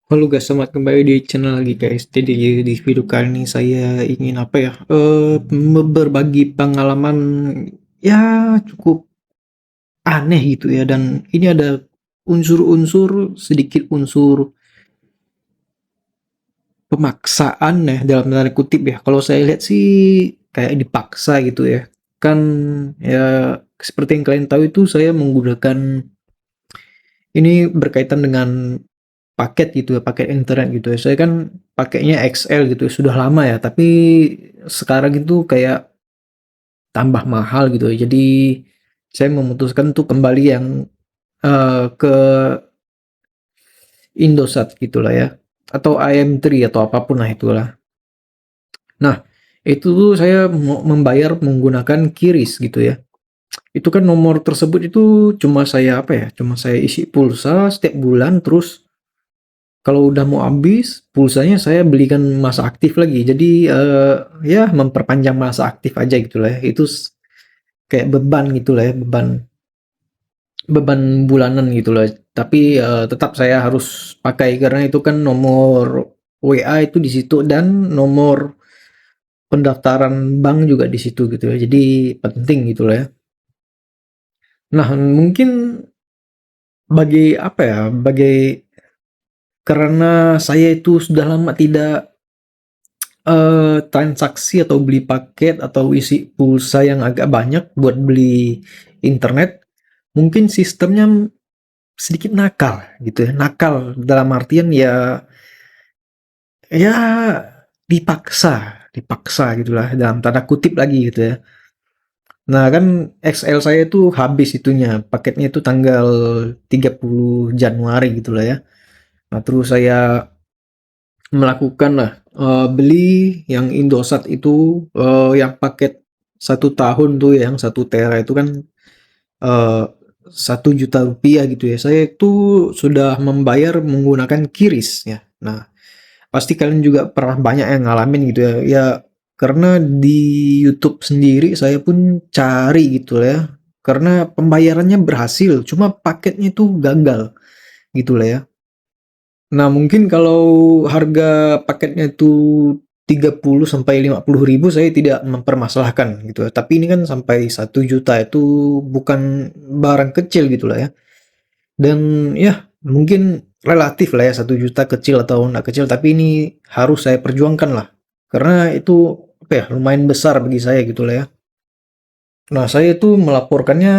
Halo guys, selamat kembali di channel lagi guys. Jadi di video kali ini saya ingin apa ya? Berbagi pengalaman ya cukup aneh gitu ya. Dan ini ada sedikit unsur pemaksaan ya dalam tanda kutip ya. Kalau saya lihat sih kayak dipaksa gitu ya. Kan ya seperti yang kalian tahu itu saya menggunakan ini berkaitan dengan paket gitu ya, paket internet gitu ya. Saya kan pakainya XL gitu ya, sudah lama ya, tapi sekarang itu kayak tambah mahal gitu ya. Jadi saya memutuskan untuk kembali yang ke Indosat gitulah ya, atau IM3 atau apapun lah itulah. Nah, itu tuh saya mau membayar menggunakan QRIS gitu ya. Itu kan nomor tersebut itu cuma saya apa ya? Cuma saya isi pulsa setiap bulan, terus kalau udah mau habis pulsanya saya belikan masa aktif lagi. Jadi ya memperpanjang masa aktif aja gitu lah ya. Itu kayak beban gitu lah ya, beban beban bulanan gitu lah. Tapi tetap saya harus pakai karena itu kan nomor WA itu di situ dan nomor pendaftaran bank juga di situ gitu ya. Jadi penting gitu lah ya. Nah, mungkin bagi apa ya? Karena saya itu sudah lama tidak transaksi atau beli paket atau isi pulsa yang agak banyak buat beli internet, mungkin sistemnya sedikit nakal gitu ya. Nakal dalam artian ya ya dipaksa gitulah dalam tanda kutip lagi gitu ya. Nah, kan XL saya itu habis itunya, paketnya itu tanggal 30 Januari gitulah ya. Nah, terus saya melakukan lah beli yang Indosat itu yang paket 1 tahun tuh yang 1 tera itu kan 1 juta rupiah gitu ya. Saya itu sudah membayar menggunakan QRIS ya. Nah, pasti kalian juga pernah banyak yang ngalamin gitu ya. Ya karena di YouTube sendiri saya pun cari gitu ya. Karena pembayarannya berhasil, cuma paketnya itu gagal gitu lah ya. Nah, mungkin kalau harga paketnya itu 30 sampai 50 ribu saya tidak mempermasalahkan gitu ya. Tapi ini kan sampai 1 juta itu bukan barang kecil gitu lah ya. Dan ya mungkin relatif lah ya 1 juta kecil atau enggak kecil, tapi ini harus saya perjuangkan lah. Karena itu apa ya lumayan besar bagi saya gitu lah ya. Nah, saya itu melaporkannya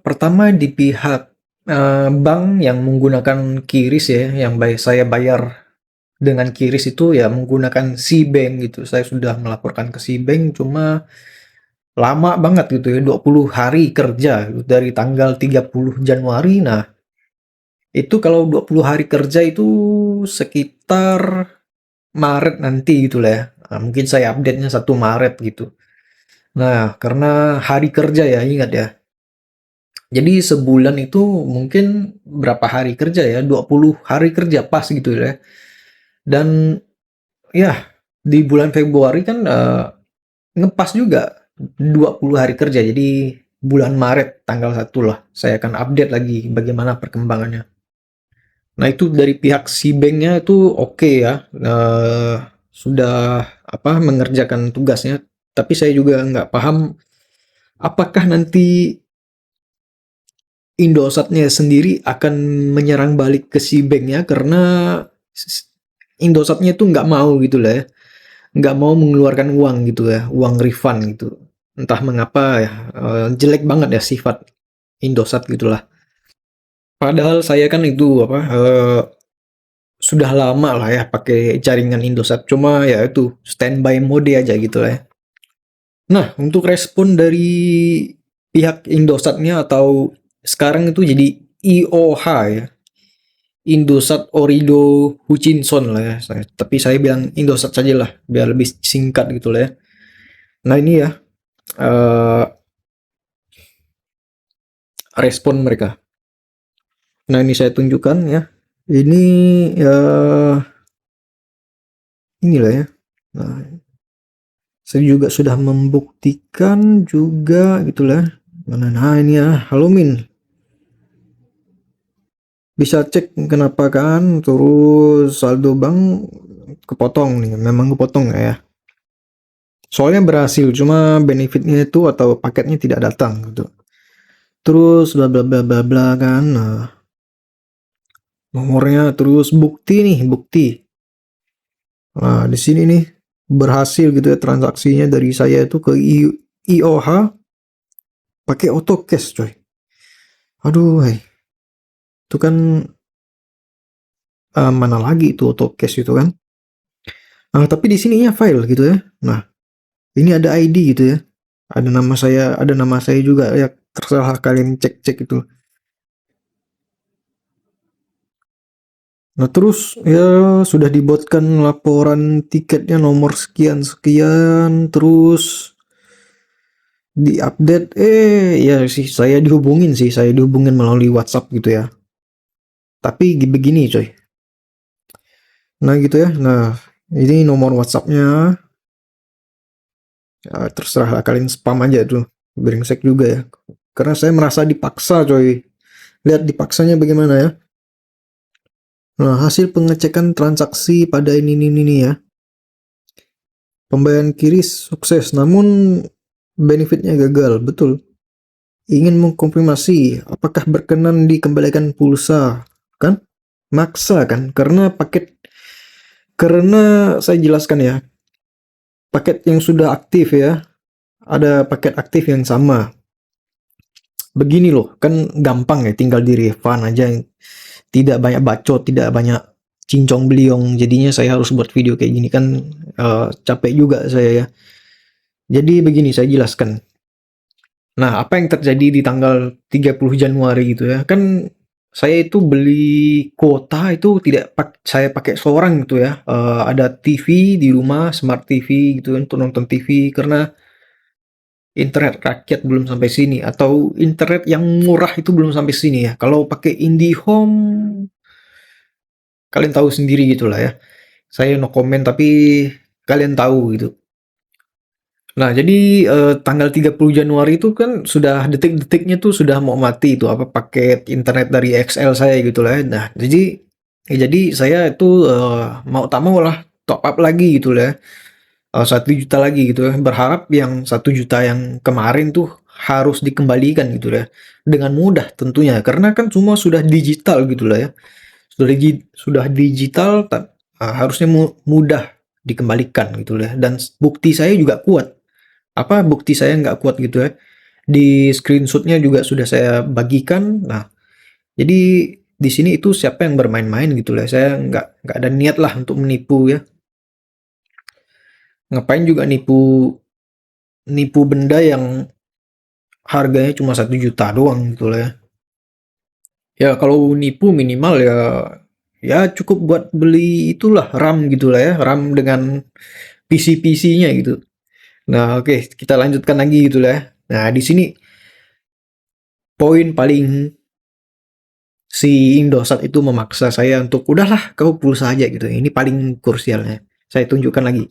pertama di pihak bank yang menggunakan QRIS ya, yang saya bayar dengan QRIS itu ya menggunakan Cbank gitu. Saya sudah melaporkan ke Cbank cuma lama banget gitu ya, 20 hari kerja gitu, dari tanggal 30 Januari. Nah, itu kalau 20 hari kerja itu sekitar Maret nanti gitu lah ya. Nah, mungkin saya update-nya 1 Maret gitu. Nah, karena hari kerja ya, ingat ya. Jadi sebulan itu mungkin berapa hari kerja ya? 20 hari kerja pas gitu ya. Dan ya di bulan Februari kan ngepas juga 20 hari kerja. Jadi bulan Maret tanggal 1 lah saya akan update lagi bagaimana perkembangannya. Nah, itu dari pihak si banknya itu oke ya, sudah apa mengerjakan tugasnya. Tapi saya juga nggak paham apakah nanti Indosatnya sendiri akan menyerang balik ke si banknya karena Indosatnya itu nggak mau gitu lah ya, nggak mau mengeluarkan uang gitu ya, uang refund gitu. Entah mengapa ya, jelek banget ya sifat Indosat gitulah. Padahal saya kan itu apa, sudah lama lah ya pakai jaringan Indosat, cuma ya itu standby mode aja gitu lah ya. Nah, untuk respon dari pihak Indosatnya atau sekarang itu jadi IOH ya, Indosat Orido Hutchinson lah ya. Tapi saya bilang Indosat saja lah, biar lebih singkat gitu lah ya. Nah, ini ya eh, respon mereka. Nah, ini saya tunjukkan ya. Ini ya inilah ya. Nah, saya juga sudah membuktikan juga gitulah. Mana nah ini ya, halo Min. bisa cek kenapa kan, terus saldo bank kepotong nih, memang kepotong nggak ya? Soalnya berhasil, cuma benefitnya itu atau paketnya tidak datang gitu. Terus bla bla bla bla bla kan. Nah, nomornya terus bukti nih, bukti. Nah, di sini nih berhasil gitu ya transaksinya dari saya itu ke IOH pakai auto cash coy. Aduh, itu kan mana lagi itu auto cash itu kan. Nah, tapi di sininya file gitu ya. Nah, ini ada ID gitu ya. Ada nama saya juga ya. Terserah kalian cek-cek itu. Nah, terus ya sudah dibuatkan laporan tiketnya nomor sekian sekian, terus diupdate. Ya sih saya dihubungin melalui WhatsApp gitu ya. Tapi begini coy. Nah, gitu ya. Nah, ini nomor WhatsAppnya. Ya, terserah kalian spam aja tuh. Brengsek juga ya. Karena saya merasa dipaksa coy. Lihat dipaksanya bagaimana ya. Nah, hasil pengecekan transaksi pada ini ya. Pembayaran kiris sukses, namun benefitnya gagal. Betul. Ingin mengkonfirmasi apakah berkenan dikembalikan pulsa, kan? Maksa kan? Karena saya jelaskan ya, paket yang sudah aktif ya, ada paket aktif yang sama. Begini loh, kan gampang ya, tinggal di refund aja. Tidak banyak bacot, tidak banyak cincong beliong. Jadinya saya harus buat video kayak gini kan, capek juga saya ya. Jadi begini saya jelaskan. Nah, apa yang terjadi di tanggal 30 Januari gitu ya. Kan saya itu beli kuota itu tidak saya pakai seorang gitu ya. Ada TV di rumah, smart TV gitu kan, untuk nonton TV karena internet rakyat belum sampai sini atau internet yang murah itu belum sampai sini ya. Kalau pakai IndiHome kalian tahu sendiri gitulah ya. Saya no comment tapi kalian tahu gitu. Nah, jadi tanggal 30 Januari itu kan sudah detik-detiknya tuh sudah mau mati itu apa paket internet dari XL saya gitu lah ya. Nah, jadi saya itu mau tak mau lah top up lagi gitu lah ya. 1 juta lagi gitu ya. Berharap yang 1 juta yang kemarin tuh harus dikembalikan gitu ya. Dengan mudah tentunya karena kan semua sudah digital gitu lah ya. Sudah digital harusnya mudah dikembalikan gitu lah. Dan bukti saya juga kuat. Apa bukti saya nggak kuat gitu ya. Di screenshotnya juga sudah saya bagikan. Nah, jadi di sini itu siapa yang bermain-main gitu lah. Saya nggak ada niat lah untuk menipu ya. Ngapain juga nipu nipu benda yang harganya cuma 1 juta doang gitu lah ya. Ya kalau nipu minimal ya cukup buat beli itulah RAM gitu lah ya. RAM dengan PC-PC-nya gitu. Nah, oke, kita lanjutkan lagi gitu lah ya. Nah, di sini poin paling si Indosat itu memaksa saya untuk udahlah kau pulsa aja gitu. Ini paling krusialnya. Saya tunjukkan lagi.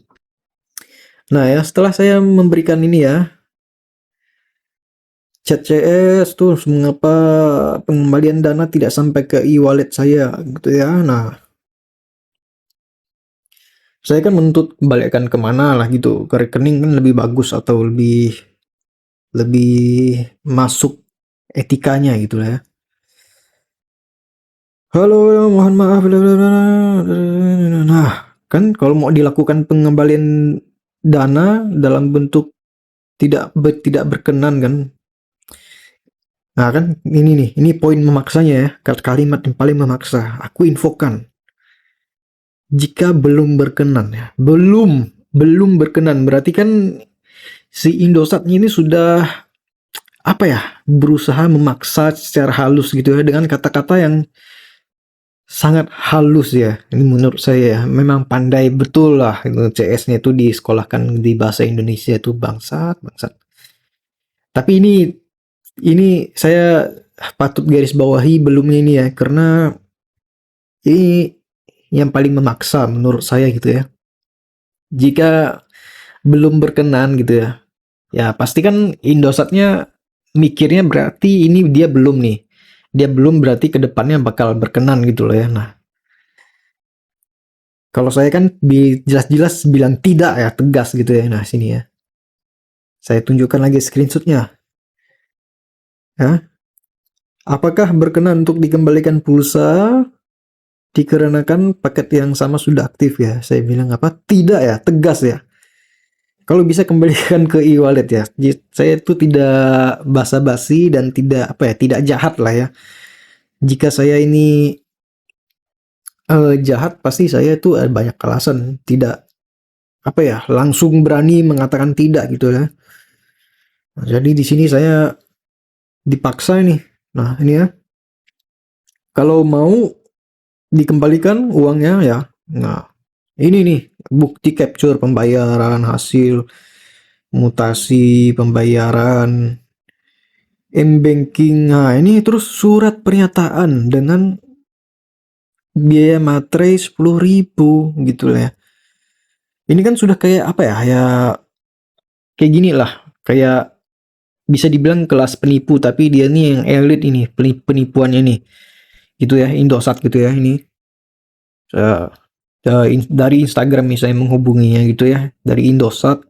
Nah ya setelah saya memberikan ini ya chat CS tuh mengapa pengembalian dana tidak sampai ke e-wallet saya gitu ya. Nah saya kan menuntut kembalikan kemana lah gitu ke rekening kan lebih bagus atau lebih lebih masuk etikanya gitu lah ya. Halo, mohon maaf. Nah, kan kalau mau dilakukan pengembalian dana dalam bentuk tidak berkenan kan. Nah, kan ini poin memaksanya ya. Kalimat yang paling memaksa. Aku infokan jika belum berkenan ya. Belum berkenan berarti kan si Indosat ini sudah apa ya? Berusaha memaksa secara halus gitu ya dengan kata-kata yang sangat halus ya. Ini menurut saya memang pandai betul lah itu CS-nya itu disekolahkan di bahasa Indonesia itu bangsat. Tapi ini saya patut garis bawahi belumnya ini ya karena ini yang paling memaksa menurut saya gitu ya. Jika belum berkenan gitu ya. Ya pasti kan Indosatnya mikirnya berarti ini dia belum nih. dia belum berarti kedepannya bakal berkenan gitu loh ya. Nah, kalau saya kan jelas-jelas bilang tidak ya, tegas gitu ya. Nah, sini ya. Saya tunjukkan lagi screenshotnya. Ya. Apakah berkenan untuk dikembalikan pulsa dikarenakan paket yang sama sudah aktif ya? Saya bilang apa? Tidak ya, tegas ya. Kalau bisa kembalikan ke e-wallet ya. Saya itu tidak basa-basi dan tidak apa ya, tidak jahat lah ya. Jika saya ini jahat, pasti saya itu banyak alasan tidak apa ya, langsung berani mengatakan tidak gitu ya. Nah, jadi di sini saya dipaksa nih. Nah, ini ya. Kalau mau dikembalikan uangnya ya. Nah, ini nih bukti capture pembayaran, hasil mutasi pembayaran, m-banking. Nah, ini terus surat pernyataan dengan biaya materai 10.000 gitu lah ya. Ini kan sudah kayak apa ya? Ya kayak gini lah. Kayak bisa dibilang kelas penipu, tapi dia nih yang elit ini, penipuannya nih. Gitu ya, Indosat gitu ya ini. Dari Instagram misalnya menghubunginya gitu ya, dari Indosat.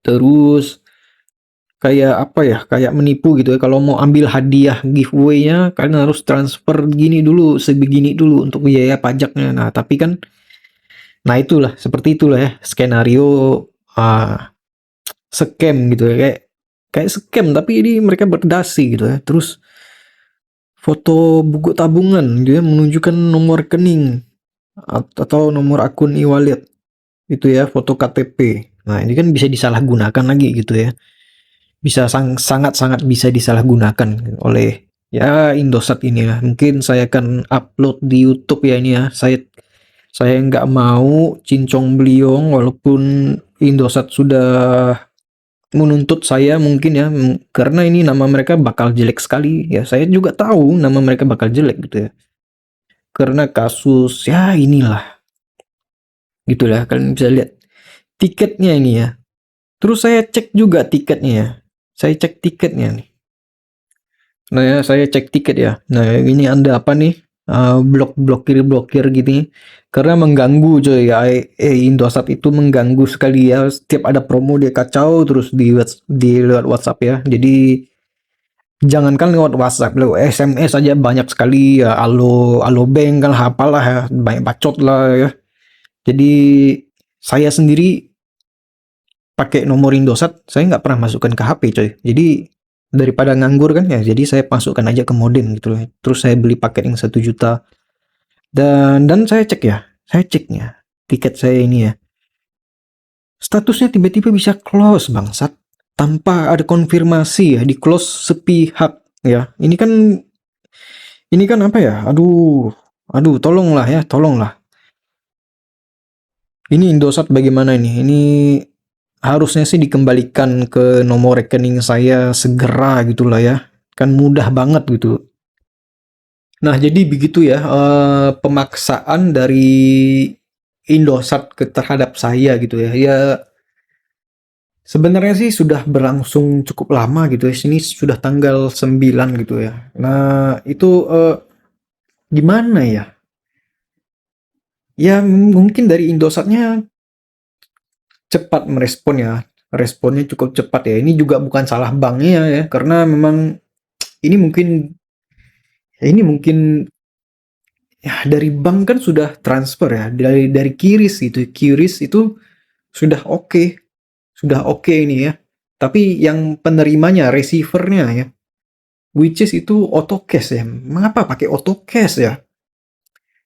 Terus kayak apa ya, kayak menipu gitu ya. Kalau mau ambil hadiah giveaway-nya kalian harus transfer gini dulu, sebegini dulu untuk biaya pajaknya. Nah, tapi kan nah itulah, seperti itulah ya skenario scam gitu ya. Kayak scam tapi ini mereka berdasi gitu ya. Terus foto buku tabungan dia menunjukkan nomor rekening atau nomor akun e-wallet itu ya, foto KTP. Nah, ini kan bisa disalahgunakan lagi gitu ya. Bisa sangat-sangat bisa disalahgunakan oleh ya Indosat ini ya. Mungkin saya akan upload di YouTube ya ini ya. Saya nggak mau cincong beliong walaupun Indosat sudah menuntut saya mungkin ya, karena ini nama mereka bakal jelek sekali ya. Saya juga tahu nama mereka bakal jelek gitu ya. Karena kasus ya inilah gitulah, kalian bisa lihat tiketnya ini ya. Terus saya cek juga tiketnya ya. Saya cek tiketnya nih. Nah ya, saya cek tiket ya. Nah ini Anda apa nih? Blokir gini. Karena mengganggu coy ya. Indosat itu mengganggu sekali ya. Setiap ada promo dia kacau terus di lewat WhatsApp ya. Jadi jangankan lewat WhatsApp, lewat SMS aja banyak sekali ya. Alo bank kan apalah ya. Banyak bacot lah ya. Jadi saya sendiri pakai nomor Indosat, saya nggak pernah masukkan ke HP coy. Jadi daripada nganggur kan ya, jadi saya masukkan aja ke modem gitu loh. Terus saya beli paket yang 1 juta dan saya cek ya, saya ceknya tiket saya ini ya, statusnya tiba-tiba bisa close bangsat tanpa ada konfirmasi ya, di close sepihak ya. Ini kan apa ya? Aduh, tolonglah ya, tolonglah. Ini Indosat bagaimana ini? Ini harusnya sih dikembalikan ke nomor rekening saya segera gitulah ya. Kan mudah banget gitu. Nah, jadi begitu ya pemaksaan dari Indosat terhadap saya gitu ya. Ya sebenarnya sih sudah berlangsung cukup lama gitu ya. Sini sudah tanggal 9 gitu ya. Nah, itu gimana ya? Ya mungkin dari Indosatnya cepat merespon ya. Responnya cukup cepat ya. Ini juga bukan salah banknya ya, karena memang ini mungkin ya dari bank kan sudah transfer ya, dari Kiris gitu. Kiris itu sudah oke ini ya. Tapi yang penerimanya, receivernya ya, which is itu AutoCash ya. Mengapa pakai AutoCash ya?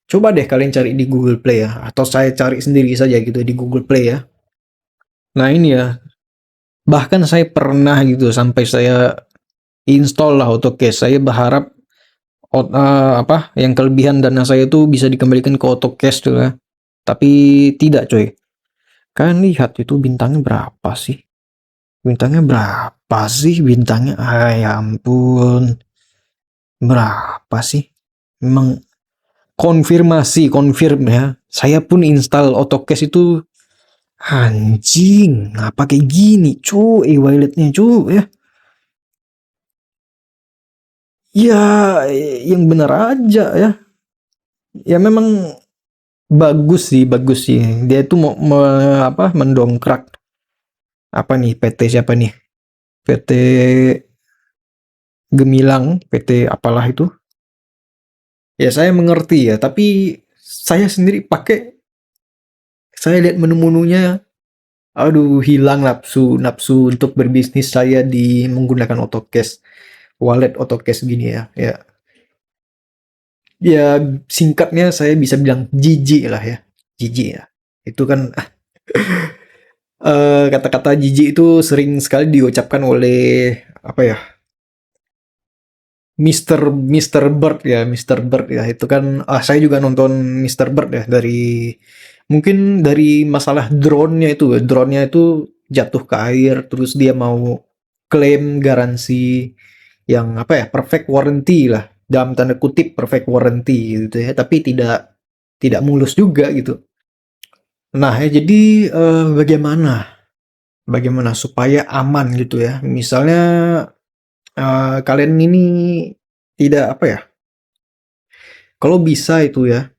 Coba deh kalian cari di Google Play ya, atau saya cari sendiri saja gitu di Google Play ya. Nah ini ya, bahkan saya pernah gitu sampai saya install lah AutoCash. Saya berharap apa yang kelebihan dana saya itu bisa dikembalikan ke AutoCash tuh ya. Tapi tidak coy. Kalian lihat itu bintangnya berapa sih? Bintangnya berapa sih bintangnya? Ya ampun. Berapa sih? Memang konfirm ya. Saya pun install AutoCash itu anjing. Ngapa kayak gini cu? E-walletnya cu ya. Ya, yang benar aja ya. Ya memang bagus sih. Dia itu mau mendongkrak apa nih PT siapa nih? PT Gemilang, PT apalah itu. Ya saya mengerti ya, tapi saya sendiri pakai, saya lihat menu-menunya, aduh hilang nafsu nafsu untuk berbisnis saya di menggunakan AutoCash, wallet AutoCash gini ya. Ya singkatnya saya bisa bilang jijik lah ya, jijik ya. Itu kan kata-kata jijik itu sering sekali diucapkan oleh apa ya, Mister Bird ya, Mister Bird ya. Itu kan saya juga nonton Mister Bird ya, dari mungkin dari masalah drone-nya itu jatuh ke air, terus dia mau klaim garansi yang apa ya, perfect warranty lah, dalam tanda kutip perfect warranty gitu ya, tapi tidak mulus juga gitu. Nah, ya jadi bagaimana bagaimana supaya aman gitu ya. Misalnya kalian ini tidak apa ya, kalau bisa itu ya,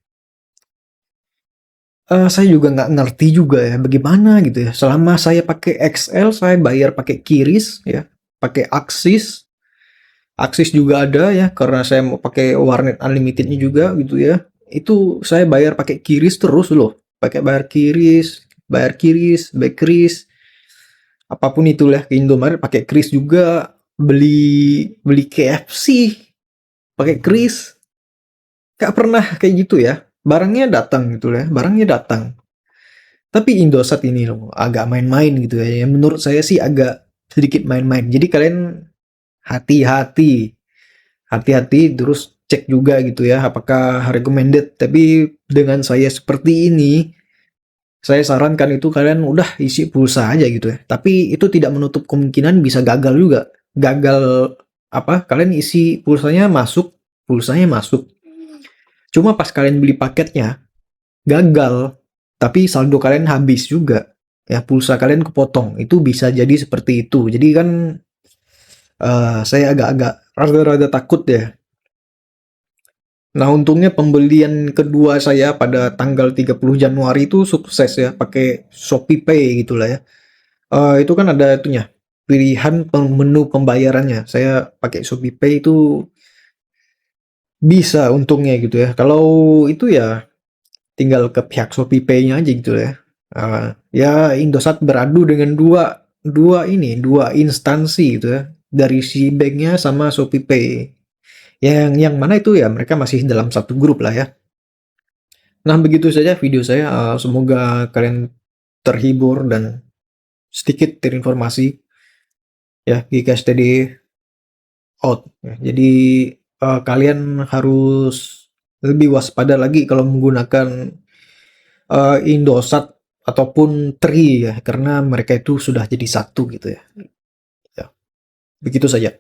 saya juga nggak ngerti juga ya bagaimana gitu ya. Selama saya pakai XL, saya bayar pakai QRIS ya, pakai Axis. Axis juga ada ya, karena saya mau pakai warnet unlimitednya juga gitu ya. Itu saya bayar pakai QRIS terus loh. Pakai bayar QRIS, bayar kris, apapun itulah ke Indomaret pakai kris juga, beli beli KFC pakai kris. Gak pernah kayak gitu ya. Barangnya datang gitu ya, barangnya datang. Tapi Indosat ini loh agak main-main gitu ya. Yang menurut saya sih agak sedikit main-main. Jadi kalian hati-hati, hati-hati terus cek juga gitu ya apakah recommended. Tapi dengan saya seperti ini, saya sarankan itu kalian udah isi pulsa aja gitu ya. Tapi itu tidak menutup kemungkinan bisa gagal juga. Gagal apa? Kalian isi pulsanya masuk. Cuma pas kalian beli paketnya gagal, tapi saldo kalian habis juga. Ya, pulsa kalian kepotong. Itu bisa jadi seperti itu. Jadi kan saya agak-agak rada-rada takut ya. Nah, untungnya pembelian kedua saya pada tanggal 30 Januari itu sukses ya, pakai Shopee Pay gitulah ya. Itu kan ada itunya, pilihan menu pembayarannya. Saya pakai Shopee Pay itu bisa untungnya gitu ya. Kalau itu ya tinggal ke pihak Shopee Pay-nya aja gitu ya. Ya Indosat beradu dengan dua dua instansi gitu ya. Dari si banknya sama Shopee Pay. Yang mana itu ya mereka masih dalam satu grup lah ya. Nah, begitu saja video saya. Semoga kalian terhibur dan sedikit terinformasi ya, jika steady out. Ya, jadi kalian harus lebih waspada lagi kalau menggunakan Indosat ataupun Tri ya, karena mereka itu sudah jadi satu gitu ya. Ya, begitu saja.